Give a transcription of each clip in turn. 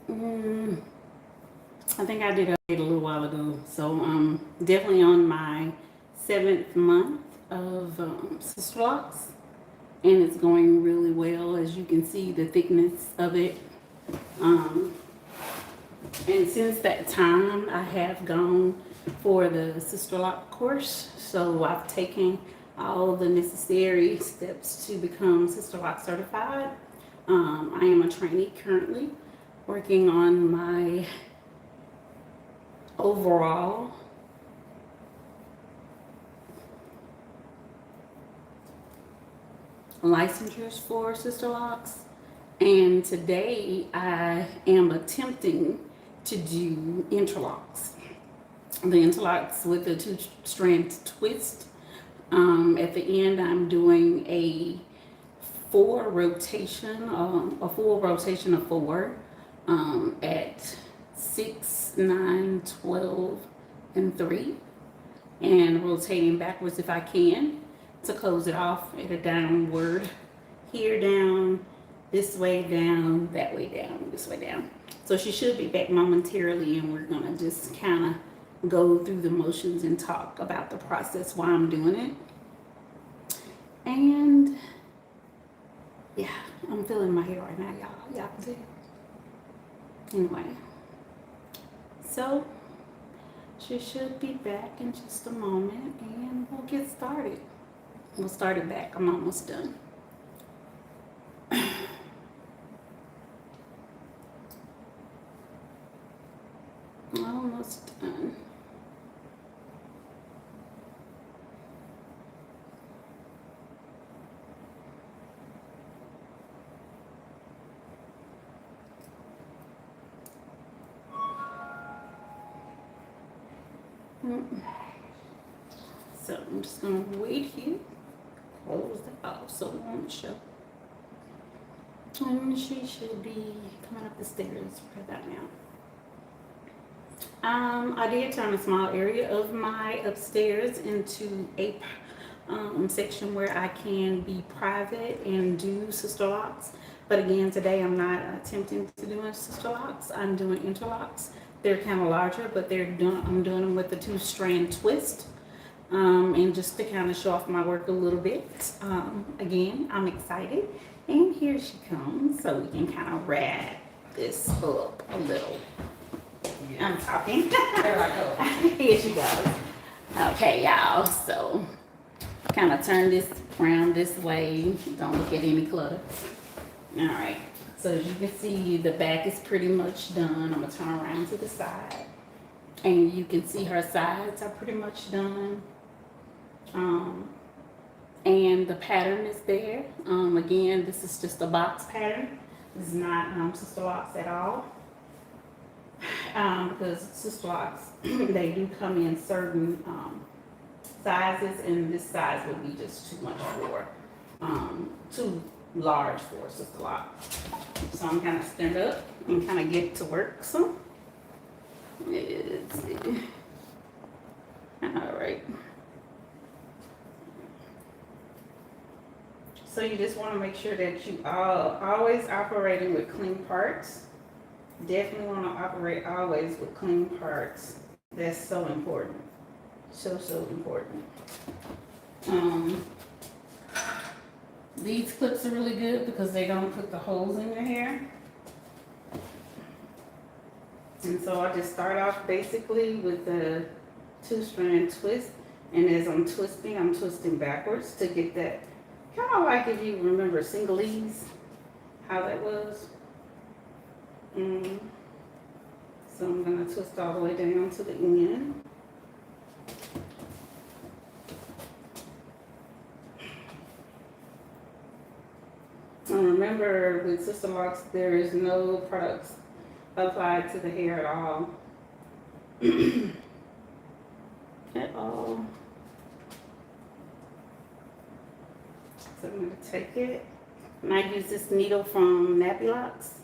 Mm, I think I did it a little while ago. So definitely on my 7th month of Sister Locks, and it's going really well. As you can see, the thickness of it. Um, and since that time, I have gone for the Sister Lock course. So I've taken all the necessary steps to become Sister Lock certified. I am a trainee currently, working on my overall licensures for Sister Locks. And today I am attempting to do interlocks. The interlocks with the two strand twist. At the end, I'm doing a a full rotation of four at 6, 9, 12, and 3, and rotating backwards if I can to close it off at a downward. Here down, this way down, that way down, this way down. So she should be back momentarily, and we're gonna just kind of go through the motions and talk about the process while I'm doing it. And yeah, I'm feeling my hair right now, y'all. Y'all can see. Anyway, so she should be back in just a moment, and we'll get started. We'll start it back. I'm almost done. Almost done. So I'm just gonna wait here, close it off so it won't show. And she should be coming up the stairs right about now. I did turn a small area of my upstairs into a section where I can be private and do Sister Locks. But again, today I'm not attempting to do Sister Locks. I'm doing interlocks. They're kind of larger, but I'm doing them with the 2-strand twist. And just to kind of show off my work a little bit. Again, I'm excited. And here she comes, so we can kind of wrap this up a little. Yeah. I'm talking. There I go. Here she goes. Okay, y'all. So, kind of turn this around this way. Don't look at any clutter. All right. So as you can see, the back is pretty much done. I'm gonna turn around to the side, and you can see her sides are pretty much done. And the pattern is there. Again, this is just a box pattern. This is not Sister Locks at all. Because Sister Locks, they do come in certain sizes, and this size would be just too much for, too large for Sister Lock. So I'm kind of stand up and kind of get to work. So, let's see. All right. So you just want to make sure that you are always operating with clean parts. Definitely want to operate always with clean parts. That's so important. So important. These clips are really good because they don't put the holes in your hair. And so I just start off basically with the 2-strand twist. And as I'm twisting backwards to get that, kind of like if you remember Singalese, how that was. So I'm going to twist all the way down to the end. And remember, with Sister Locks, there is no products applied to the hair at all. At all. So I'm going to take it. And I use this needle from Interlocks.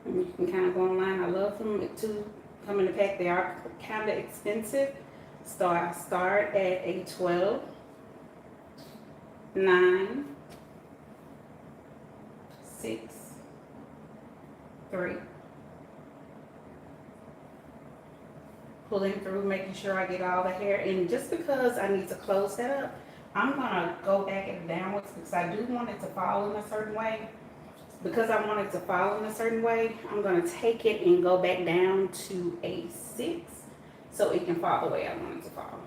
And you can kind of go online. I love them. It too come in the pack. They are kind of expensive. So I start at a 12, 9, 6, 3, pulling through, making sure I get all the hair. And just because I need to close that up, I'm gonna go back and downwards because I do want it to fall in a certain way. Because I want it to fall in a certain way, I'm gonna take it and go back down to a 6 so it can fall the way I want it to fall.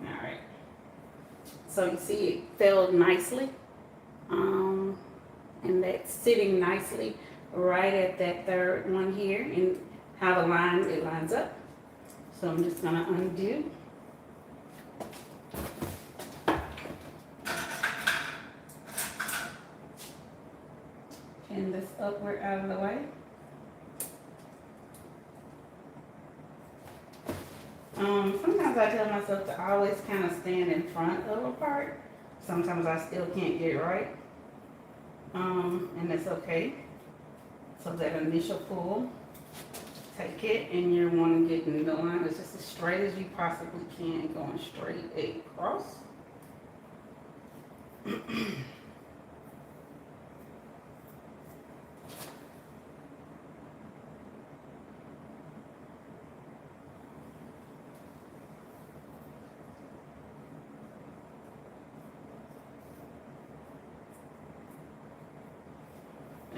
Alright. So you see it fell nicely. And that's sitting nicely right at that third one here, and how the line, it lines up. So I'm just gonna undo. Pin this upward out of the way. Sometimes I tell myself to always kind of stand in front of a part. Sometimes I still can't get it right. And that's okay. So that initial pull, take it, and you want to get in the line as just as straight as you possibly can, going straight across.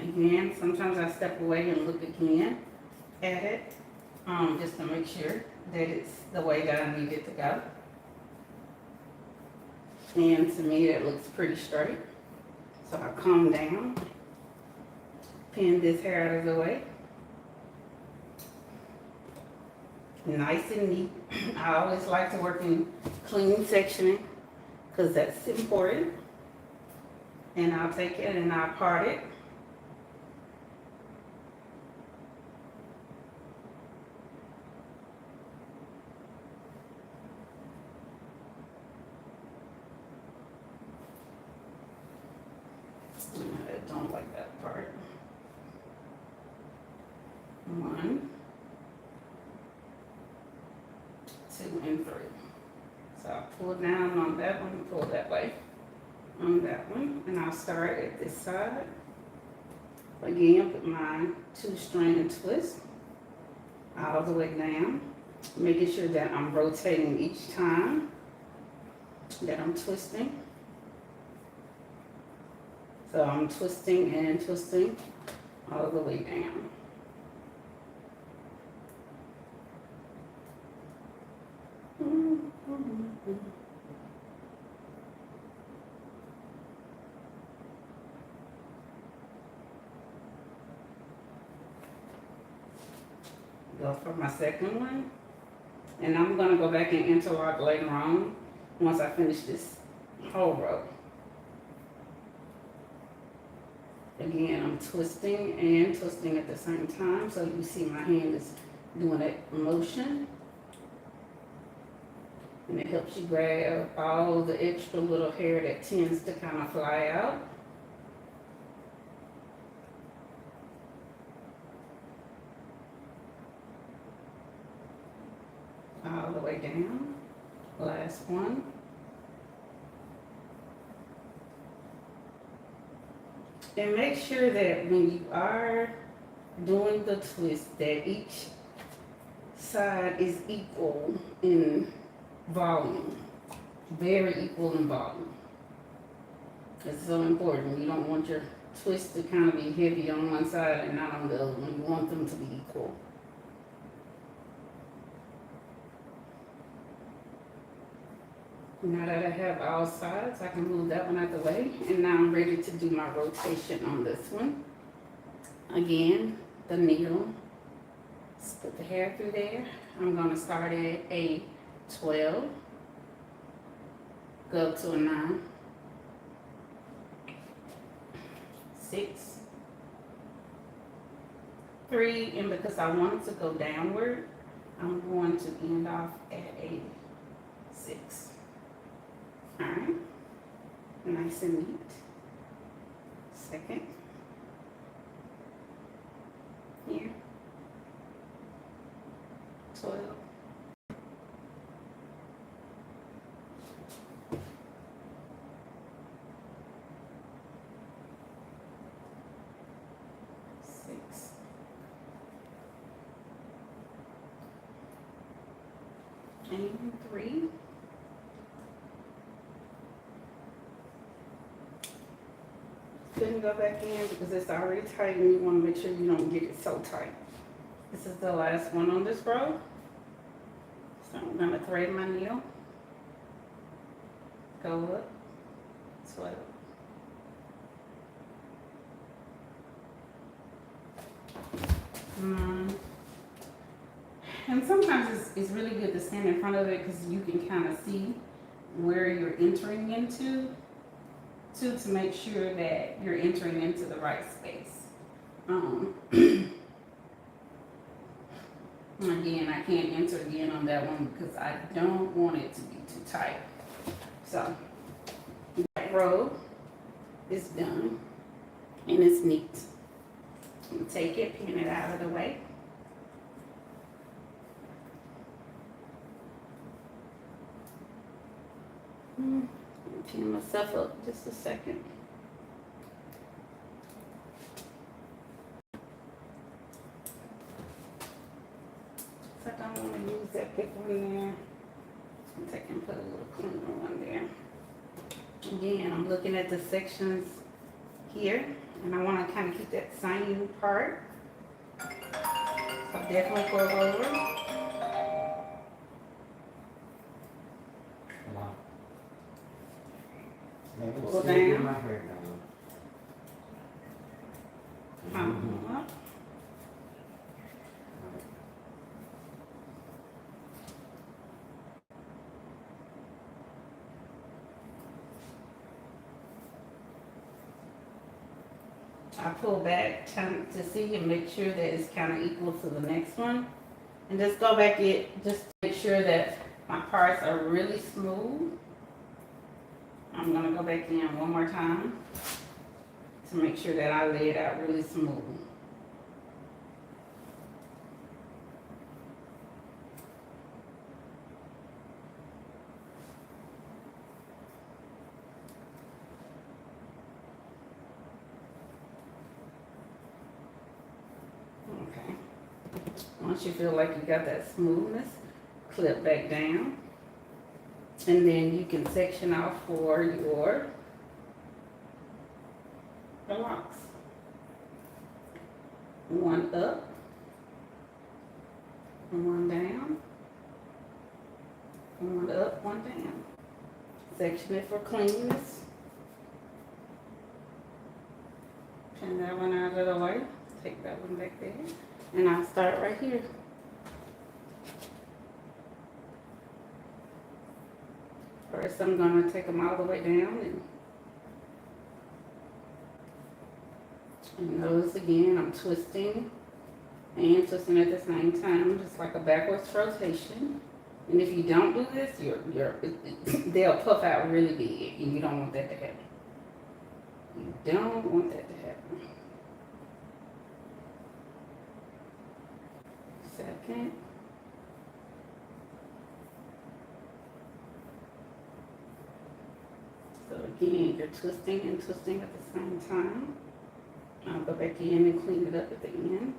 Again, sometimes I step away and look again at it, just to make sure that it's the way that I need it to go. And to me, that looks pretty straight. So I come down, pin this hair out of the way. Nice and neat. I always like to work in clean sectioning because that's important. And I'll take it and I'll part it. I don't like that part. 1, 2, and 3. So I'll pull down on that one, pull that way on that one, and I'll start at this side. Again, put my 2-strand twist all the way down, making sure that I'm rotating each time that I'm twisting. So I'm twisting and twisting all the way down. Go for my second one. And I'm going to go back and interlock later on once I finish this whole row. Again, I'm twisting and twisting at the same time, so you see my hand is doing that motion. And it helps you grab all the extra little hair that tends to kind of fly out. All the way down. Last one. And make sure that when you are doing the twist, that each side is equal in volume. Very equal in volume. It's so important. You don't want your twist to kind of be heavy on one side and not on the other one. You want them to be equal. Now that I have all sides, I can move that one out the way. And now I'm ready to do my rotation on this one. Again, the needle. Let's put the hair through there. I'm going to start at a 12. Go to a 9. 6. 3. And because I want it to go downward, I'm going to end off at a 6. Alright, nice and neat. Second, here, 12, chain 3. Couldn't go back in because it's already tight and you want to make sure you don't get it so tight. This is the last one on this row. So I'm going to thread my needle, go up, 12. And sometimes it's really good to stand in front of it because you can kind of see where you're entering into to make sure that you're entering into the right space. Again, I can't enter again on that one because I don't want it to be too tight. So that row is done and it's neat. I'm gonna take it, pin it out of the way. Pin myself up just a second. So I don't want to use that big one there. So I'm taking and put a little cleaner one there. Again, I'm looking at the sections here, and I want to kind of keep that same part. So definitely go over. Pull down. My hair down. Up. I pull back to see and make sure that it's kind of equal to the next one. And just go back it, just to make sure that my parts are really smooth. I'm gonna go back in one more time to make sure that I lay it out really smooth. Okay. Once you feel like you got that smoothness, clip back down. And then you can section off for your locks. One up, one down, one up, one down. Section it for cleanness. Pin that one out of the way. Take that one back there. And I'll start right here. First, I'm going to take them all the way down and notice again, I'm twisting and twisting at the same time, just like a backwards rotation. And if you don't do this, they'll puff out really big, and you don't want that to happen. You don't want that to happen. Second. So again, you're twisting and twisting at the same time. I'll go back in and clean it up at the end.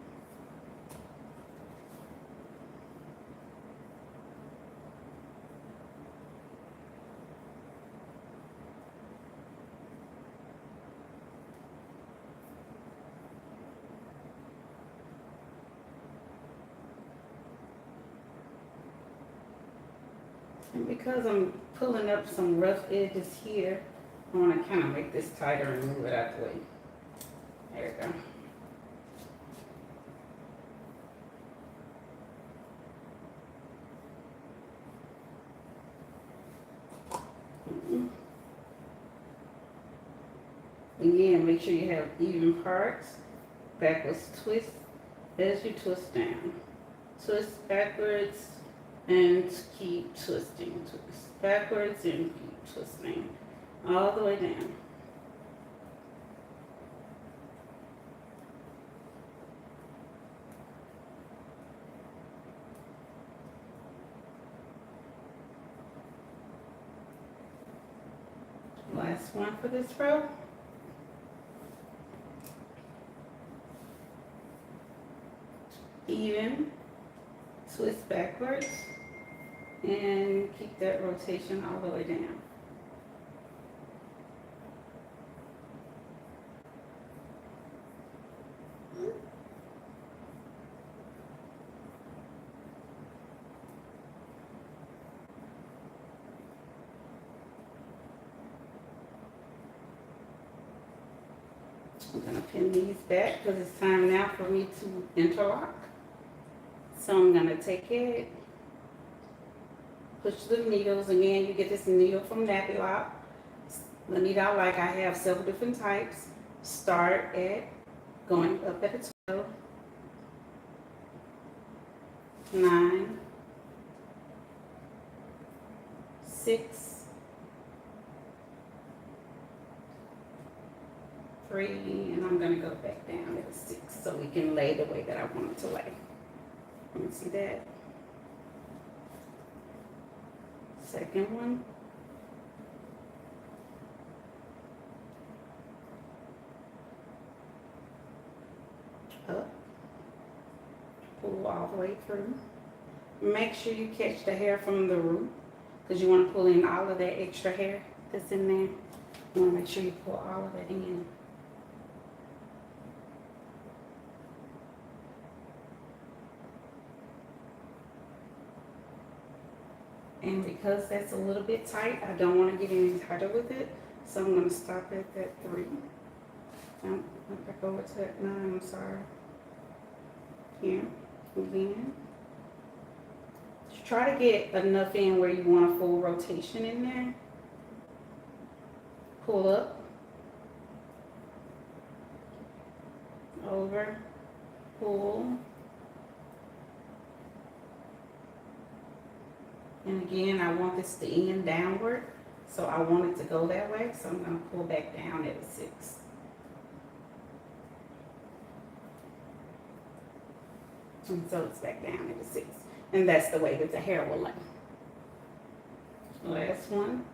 And because I'm pulling up some rough edges here, I want to kind of make this tighter and move it out the way. There we go. Again, make sure you have even parts. Backwards twist as you twist down. Twist backwards and keep twisting. Twist backwards and keep twisting. All the way down. Last one for this row. Even, twist backwards, and keep that rotation all the way down. I'm gonna pin these back because it's time now for me to interlock. So I'm gonna take it, push the needles. Again, you get this needle from Nappy Lock. The needle I like, I have several different types. Start at going up at the 12, 9, 6, 3, and I'm gonna go back down at a 6 so we can lay the way that I want it to lay. Let me see that. Second one. Up. Pull all the way through. Make sure you catch the hair from the root because you want to pull in all of that extra hair that's in there. You want to make sure you pull all of that in. And because that's a little bit tight, I don't want to get any tighter with it. So I'm going to stop at that 3. Back over to that 9, I'm sorry. Here, again. Just try to get enough in where you want a full rotation in there. Pull up. Over. Pull. And again, I want this to end downward, so I want it to go that way, so I'm going to pull back down at a 6. And so it's back down at a 6. And that's the way that the hair will lay. Last one.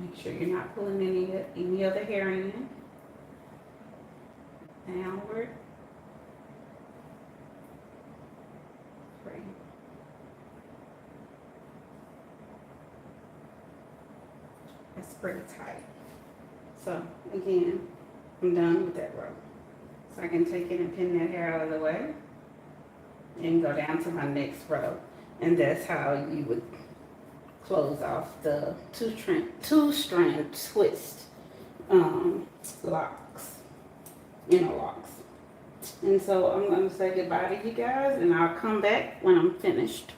Make sure you're not pulling any other hair in. Downward. 3. That's pretty tight. So again, I'm done with that row. So I can take it and pin that hair out of the way and go down to my next row. And that's how you would close off the two-strand twist locks, interlocks. And so I'm going to say goodbye to you guys, and I'll come back when I'm finished.